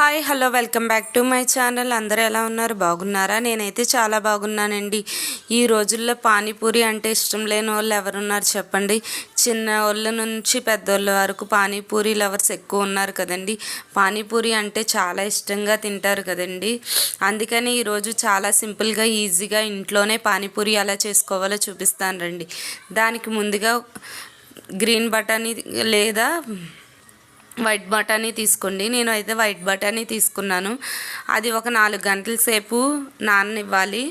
Hi hello welcome back to my channel. అందరూ ఎలా ఉన్నారు? బాగున్నారా? నేనైతే చాలా బాగున్నానండి. ఈ రోజుల్లో పానీపూరి అంటే ఇష్టం లేని వాళ్ళు ఎవరున్నారు చెప్పండి? చిన్న వాళ్ళ నుంచి పెద్దోళ్ళ వరకు పానీపూరి లవర్స్ ఎక్కువ ఉన్నారు కదండి. పానీపూరి అంటే చాలా ఇష్టంగా తింటారు కదండి. అందుకని ఈరోజు చాలా సింపుల్గా ఈజీగా ఇంట్లోనే పానీపూరి ఎలా చేసుకోవాలో చూపిస్తాను రండి. దానికి ముందుగా గ్రీన్ బటానీ లేదా వైట్ బటానీ తీసుకోండి. నేను అయితే వైట్ బటానీ తీసుకున్నాను. అది ఒక 4 గంటల సేపు నాననివ్వాలి.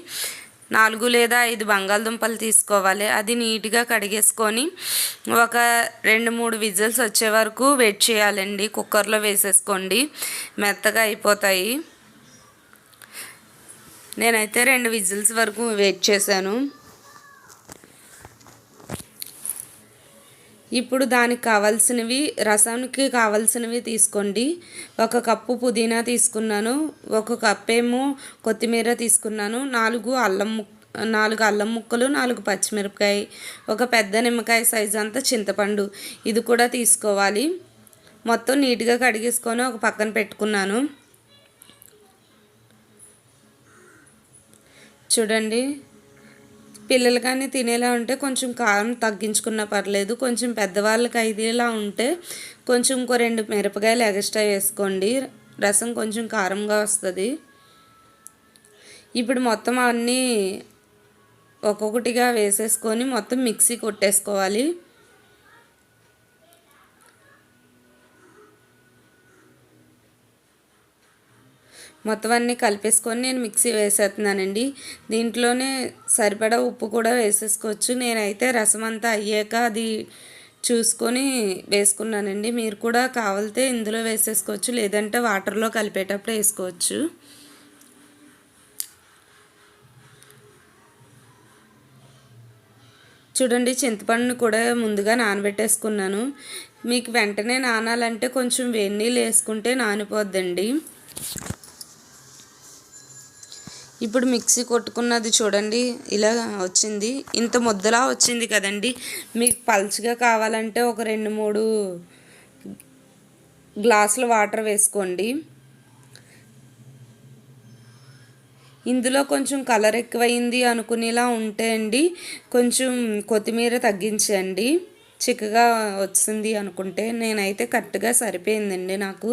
4 లేదా 5 బంగాళదుంపలు తీసుకోవాలి. అది నీట్గా కడిగేసుకొని ఒక 2-3 విజిల్స్ వచ్చే వరకు వెయిట్ చేయాలండి. కుక్కర్లో వేసేసుకోండి, మెత్తగా అయిపోతాయి. నేనైతే 2 విజిల్స్ వరకు వెయిట్ చేశాను. ఇప్పుడు దానికి కావాల్సినవి, రసానికి కావాల్సినవి తీసుకోండి. 1 కప్పు పుదీనా తీసుకున్నాను, 1 కప్ ఏమో కొత్తిమీర తీసుకున్నాను, 4 అల్లం ముక్కలు, 4 పచ్చిమిరపకాయ, ఒక పెద్ద నిమ్మకాయ సైజు అంత చింతపండు ఇది కూడా తీసుకోవాలి. మొత్తం నీట్గా కడిగేసుకొని ఒక పక్కన పెట్టుకున్నాను. చూడండి, పిల్లలు కానీ తినేలా ఉంటే కొంచెం కారం తగ్గించుకున్నా పర్లేదు. కొంచెం పెద్దవాళ్ళకి అయ్యేలా ఉంటే కొంచెం ఇంకో 2 మిరపకాయలు ఎక్స్ట్రా వేసుకోండి. రసం కొంచెం కారంగా వస్తుంది. ఇప్పుడు మొత్తం అన్నీ ఒక్కొక్కటిగా వేసేసుకొని మొత్తం మిక్సీ కొట్టేసుకోవాలి. మొత్తం అన్నీ కలిపేసుకొని నేను మిక్సీ వేసేస్తున్నానండి. దీంట్లోనే సరిపడా ఉప్పు కూడా వేసేసుకోవచ్చు. నేనైతే రసం అంతా అయ్యాక అది చూసుకొని వేసుకున్నానండి. మీరు కూడా కావాలితే ఇందులో వేసేసుకోవచ్చు, లేదంటే వాటర్లో కలిపేటప్పుడు వేసుకోవచ్చు. చూడండి, చింతపండుని కూడా ముందుగా నానబెట్టేసుకున్నాను. మీకు వెంటనే నానాలంటే కొంచెం వేడి నీళ్ళు వేసుకుంటే నానిపోద్దండి. ఇప్పుడు మిక్సీ కొట్టుకున్నది చూడండి, ఇలా వచ్చింది. ఇంత ముద్దలా వచ్చింది కదండి. మీకు పల్చగా కావాలంటే ఒక 2-3 గ్లాసుల వాటర్ వేసుకోండి. ఇందులో కొంచెం కలర్ ఎక్కువైంది అనుకునేలా ఉంటే అండి కొంచెం కొత్తిమీర తగ్గించండి. చిక్కగా వచ్చింది అనుకుంటే, నేనైతే కరెక్ట్గా సరిపోయిందండి. నాకు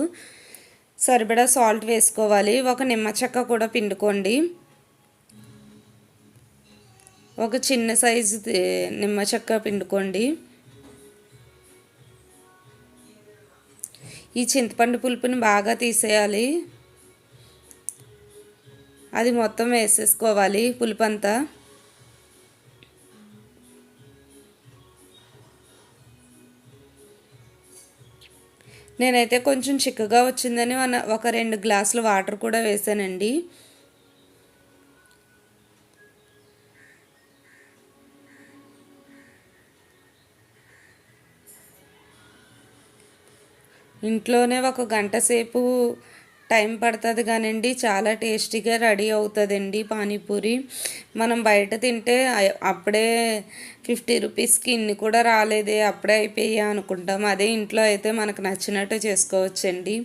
సరిపడా సాల్ట్ వేసుకోవాలి. ఒక నిమ్మ చెక్క కూడా పిండుకోండి. ఒక చిన్న సైజు నిమ్మ చెక్క పిండుకోండి. ఈ చింతపండు పులుపుని బాగా తీసేయాలి. అది మొత్తం వేసేసుకోవాలి పులుపు అంతా. నేనైతే కొంచెం చిక్కగా వచ్చిందని ఒక 2 గ్లాసుల వాటర్ కూడా వేసానండి. ఇంట్లోనే ఒక గంట సేపు టైం పడుతుంది కానండి చాలా టేస్టీగా రెడీ అవుతుందండి పానీపూరి. మనం బయట తింటే అప్పుడే 50 రూపీస్కి ఇన్ని కూడా రాలేదే, అప్పుడే అయిపోయా అనుకుంటాం. అదే ఇంట్లో అయితే మనకు నచ్చినట్టు చేసుకోవచ్చండి.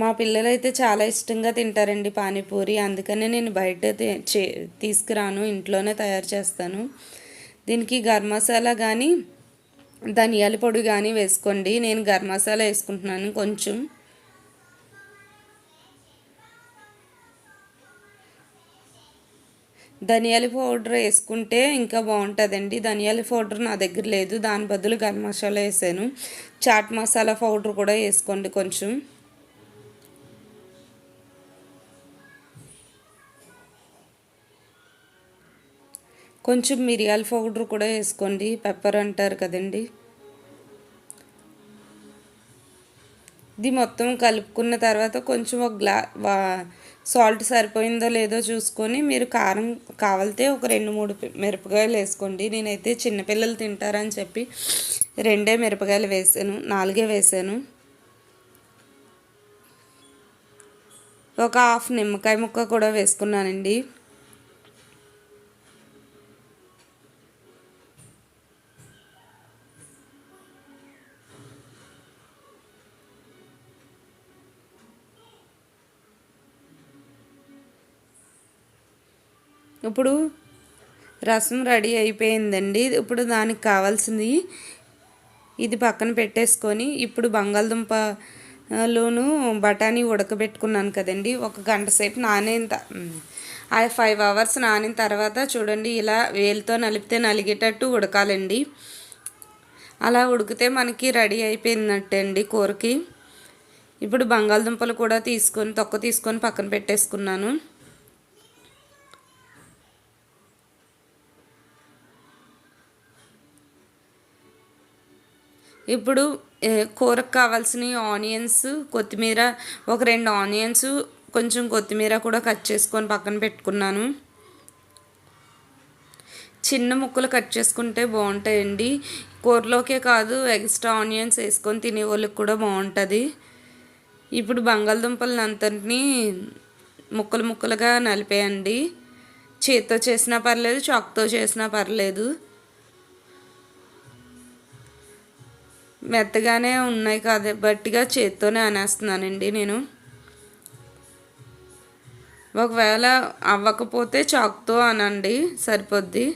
మా పిల్లలు అయితే చాలా ఇష్టంగా తింటారండి పానీపూరి. అందుకనే నేను బయట తీసుకురాను, ఇంట్లోనే తయారు చేస్తాను. దీనికి గరం మసాలా కానీ ధనియాల పొడి కానీ వేసుకోండి. నేను గరం మసాలా వేసుకుంటున్నాను కొంచెం. ధనియాల పౌడర్ వేసుకుంటే ఇంకా బాగుంటుందండి. ధనియాల పౌడర్ నా దగ్గర లేదు, దాని బదులు గరం మసాలా వేసాను. చాట్ మసాలా పౌడర్ కూడా వేసుకోండి కొంచెం. కొంచెం మిరియాల పౌడర్ కూడా వేసుకోండి, పెప్పర్ అంటారు కదండి. ఇది మొత్తం కలుపుకున్న తర్వాత కొంచెం ఒక సాల్ట్ సరిపోయిందో లేదో చూసుకొని మీరు కారం కావాలితే ఒక 2-3 మిరపకాయలు వేసుకోండి. నేనైతే చిన్నపిల్లలు తింటారని చెప్పి 2 మిరపకాయలు వేసాను, 4 వేసాను. ఒక హాఫ్ నిమ్మకాయ ముక్క కూడా వేసుకున్నానండి. ఇప్పుడు రసం రెడీ అయిపోయిందండి. ఇప్పుడు దానికి కావాల్సింది ఇది పక్కన పెట్టేసుకొని ఇప్పుడు బంగాళదుంపలోను బఠానీ ఉడకబెట్టుకున్నాను కదండి, ఒక గంట సేపు ఆ 5 అవర్స్ నానిన తర్వాత చూడండి ఇలా వేలుతో నలిపితే నలిగేటట్టు ఉడకాలండి. అలా ఉడికితే మనకి రెడీ అయిపోయినట్టే అండి కూరకి. ఇప్పుడు బంగాళదుంపలు కూడా తొక్క తీసుకొని పక్కన పెట్టేసుకున్నాను. ఇప్పుడు కూరకు కావాల్సిన ఆనియన్స్, కొత్తిమీర, ఒక 2 ఆనియన్స్, కొంచెం కొత్తిమీర కూడా కట్ చేసుకొని పక్కన పెట్టుకున్నాను. చిన్న ముక్కలు కట్ చేసుకుంటే బాగుంటాయండి. కూరలోకే కాదు ఎక్స్ట్రా ఆనియన్స్ వేసుకొని తినే వాళ్ళకి కూడా బాగుంటుంది. ఇప్పుడు బంగాళదుంపలను అంతటినీ ముక్కలు ముక్కలుగా నలిపేయండి. చేత్తో చేసినా పర్లేదు, చాకుతో చేసినా పర్లేదు. మెత్తగానే ఉన్నాయి కాబట్టిగా చేత్తోనే అనేస్తున్నానండి నేను. ఒకవేళ అవ్వకపోతే చాకుతో అనండి, సరిపోద్ది.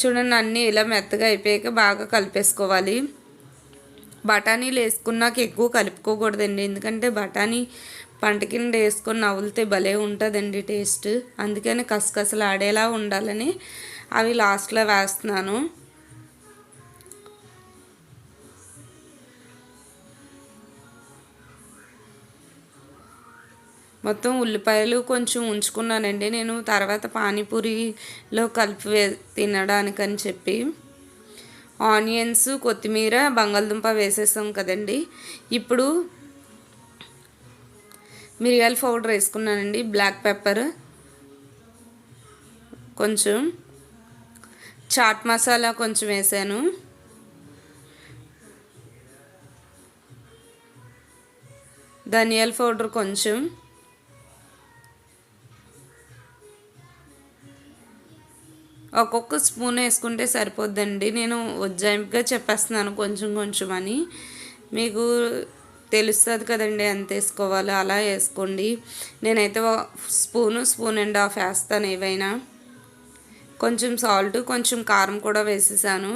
చూడండి అన్నీ ఇలా మెత్తగా అయిపోయాక బాగా కలిపేసుకోవాలి. బఠానీలు వేసుకున్నాక ఎక్కువ కలుపుకోకూడదండి, ఎందుకంటే బఠానీ పంట కింద వేసుకొని నవ్వులితే భలే ఉంటుందండి టేస్ట్. అందుకని కసకసలు ఆడేలా ఉండాలని అవి లాస్ట్లో వేస్తున్నాను. మొత్తం ఉల్లిపాయలు కొంచెం ఉంచుకున్నానండి నేను, తర్వాత పానీపూరిలో కలిపి తినడానికని చెప్పి. ఆనియన్స్, కొత్తిమీర, బంగాళదుంప వేసేసాం కదండి. ఇప్పుడు మిరియాల పౌడర్ వేసుకున్నానండి, బ్లాక్ పెప్పర్, కొంచెం చాట్ మసాలా కొంచెం వేసాను, ధనియాల పౌడర్ కొంచెం, ఒక్కొక్క స్పూన్ వేసుకుంటే సరిపోద్దండి. నేను ఉజ్జాయింపుగా చెప్పేస్తున్నాను కొంచెం కొంచెం అని, మీకు తెలుస్తుంది కదండి ఎంత వేసుకోవాలో, అలా వేసుకోండి. నేనైతే స్పూన్ అండ్ హాఫ్ వేస్తాను ఏవైనా. కొంచెం సాల్ట్, కొంచెం కారం కూడా వేసేసాను.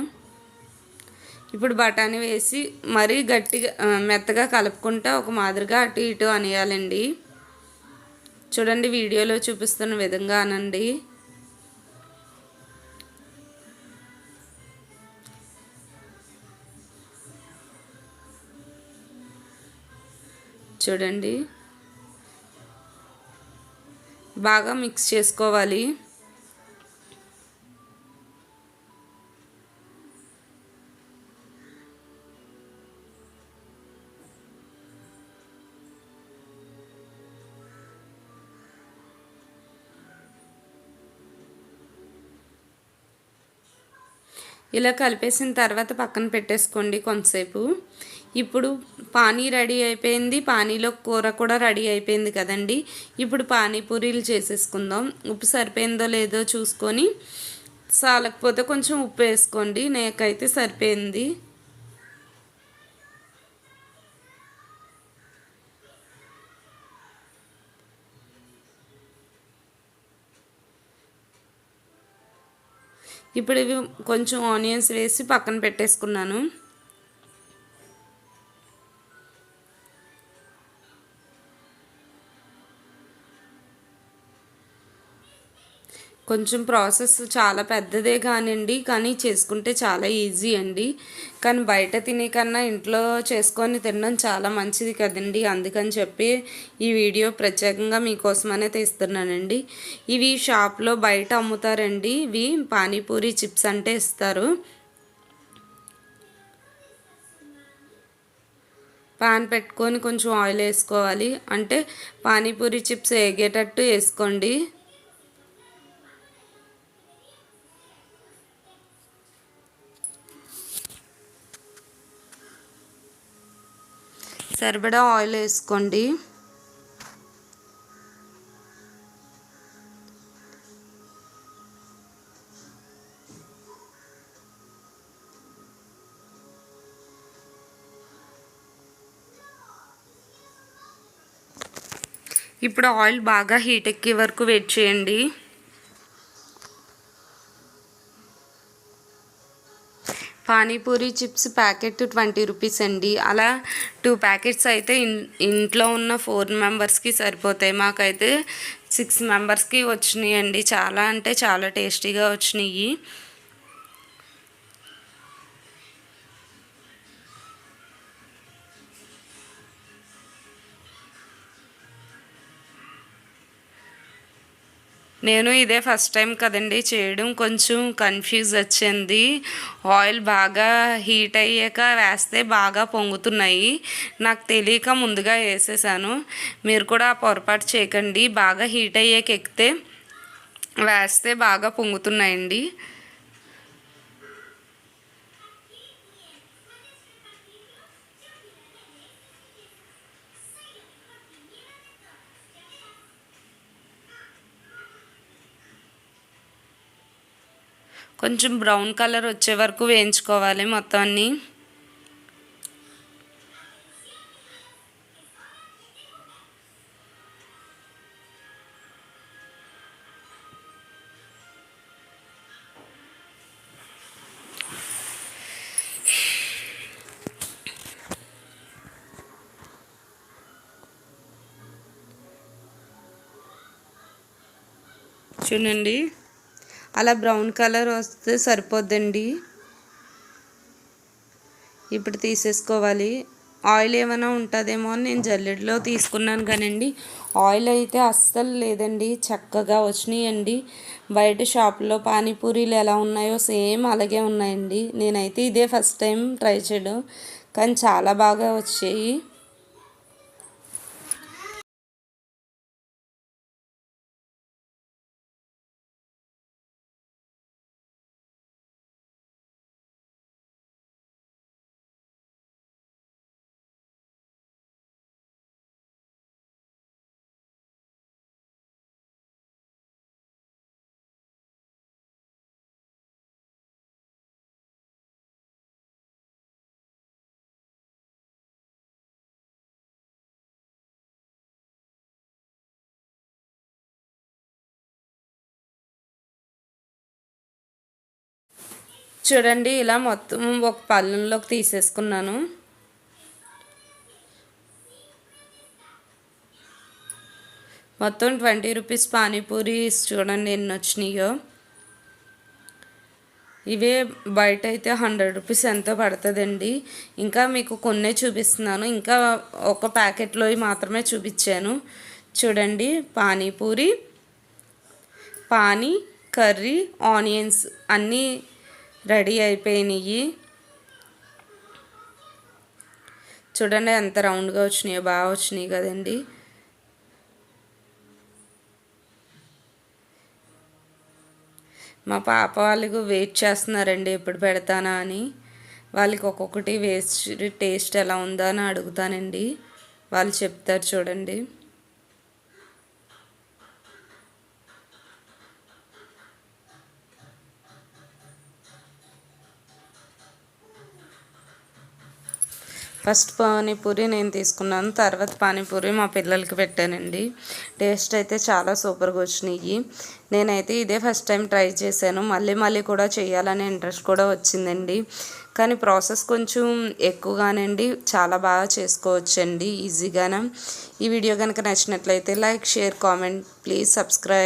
ఇప్పుడు బఠానీ వేసి మరీ గట్టిగా మెత్తగా కలుపుకుంటా ఒక మాదిరిగా అటు ఇటు అనేయాలండి. చూడండి వీడియోలో చూపిస్తున్న విధంగా అనండి. చూడండి బాగా మిక్స్ చేసుకోవాలి. ఇలా కలిపేసిన తర్వాత పక్కన పెట్టేసుకోండి కొంతసేపు. ఇప్పుడు పానీ రెడీ అయిపోయింది, పానీలో కూర కూడా రెడీ అయిపోయింది కదండి. ఇప్పుడు పానీపూరీలు చేసేసుకుందాం. ఉప్పు సరిపోయిందో లేదో చూసుకొని, సాలకపోతే కొంచెం ఉప్పు వేసుకోండి, నాకైతే సరిపోయింది. ఇప్పుడు ఇవి కొంచెం ఆనియన్స్ వేసి పక్కన పెట్టేసుకున్నాను. కొంచెం ప్రాసెస్ చాలా పెద్దదే కానివ్వండి, కానీ చేసుకుంటే చాలా ఈజీ అండి. కానీ బయట తినే కన్నా ఇంట్లో చేసుకొని తినడం చాలా మంచిది కదండి. అందుకని చెప్పి ఈ వీడియో ప్రత్యేకంగా మీకోసమనే తీస్తున్నానండి. ఇవి షాప్లో బయట అమ్ముతారండి. ఇవి పానీపూరి చిప్స్ అంటే ఇస్తారు. పాన్ పెట్టుకొని కొంచెం ఆయిల్ వేసుకోవాలి, అంటే పానీపూరి చిప్స్ వేగేటట్టు వేసుకోండి. సరిపడా ఆయిల్ వేసుకోండి. ఇప్పుడు ఆయిల్ బాగా హీట్ ఎక్కే వరకు వెయిట్ చేయండి. పానీపూరి చిప్స్ ప్యాకెట్ 20 రూపీస్ అండి. అలా 2 ప్యాకెట్స్ అయితే ఇంట్లో ఉన్న 4 మెంబర్స్కి సరిపోతాయి. మాకైతే 6 మెంబర్స్కి వచ్చినాయి అండి. చాలా అంటే చాలా టేస్టీగా వచ్చినాయి. నేను ఇదే ఫస్ట్ టైం కదండి చేయడం, కొంచెం కన్ఫ్యూజ్ వచ్చింది. ఆయిల్ బాగా హీట్ అయ్యాక వేస్తే బాగా పొంగుతున్నాయి. నాకు తెలియక ముందుగా వేసేసాను. మీరు కూడా పొరపాటు చేయకండి. బాగా హీట్ అయ్యాక ఎక్కితే వేస్తే బాగా పొంగుతున్నాయండి. కొంచెం బ్రౌన్ కలర్ వచ్చే వరకు వేయించుకోవాలి మొత్తం అన్నీ. చూడండి, అలా బ్రౌన్ కలర్ వస్తే సరిపోద్దండి. ఇప్పుడు తీసేసుకోవాలి. ఆయిల్ ఏమైనా ఉంటుందేమో అని నేను జల్లెడలో తీసుకున్నాను కానండి, ఆయిల్ అయితే అస్సలు లేదండి. చక్కగా వచ్చినాయండి. బయట షాప్లో పానీపూరీలు ఎలా ఉన్నాయో సేమ్ అలాగే ఉన్నాయండి. నేనైతే ఇదే ఫస్ట్ టైం ట్రై చేయడం, కానీ చాలా బాగా వచ్చాయి. చూడండి, ఇలా మొత్తం ఒక పళ్ళెంలోకి తీసేసుకున్నాను. మొత్తం 20 రూపీస్ పానీపూరీస్ చూడండి ఎన్ని వచ్చినాయో. ఇవే బయట అయితే 100 రూపీస్ ఎంతో పడుతుందండి. ఇంకా మీకు కొన్నే చూపిస్తున్నాను, ఇంకా ఒక ప్యాకెట్లో మాత్రమే చూపించాను. చూడండి, పానీపూరి, పానీ, కర్రీ, ఆనియన్స్ అన్నీ రెడీ అయిపోయినాయి. చూడండి ఎంత రౌండ్గా వచ్చినాయో, బాగా వచ్చినాయి కదండి. మా పాప వాళ్ళకు వెయిట్ చేస్తున్నారండి ఎప్పుడు పెడతానా అని. వాళ్ళకి ఒక్కొక్కటి వేస్ట్ టేస్ట్ ఎలా ఉందా అని అడుగుతానండి, వాళ్ళు చెప్తారు. చూడండి, ఫస్ట్ పానీపూరి నేను తీసుకున్నాను, తర్వాత పానీపూరి మా పిల్లలకి పెట్టానండి. టేస్ట్ అయితే చాలా సూపర్గా వచ్చినాయి. నేనైతే ఇదే ఫస్ట్ టైం ట్రై చేశాను. మళ్ళీ మళ్ళీ కూడా చేయాలనే ఇంట్రెస్ట్ కూడా వచ్చిందండి. కానీ ప్రాసెస్ కొంచెం ఎక్కువగానండి, చాలా బాగా చేసుకోవచ్చండి ఈజీగానే. ఈ వీడియో కనుక నచ్చినట్లయితే like, share, comment, please subscribe.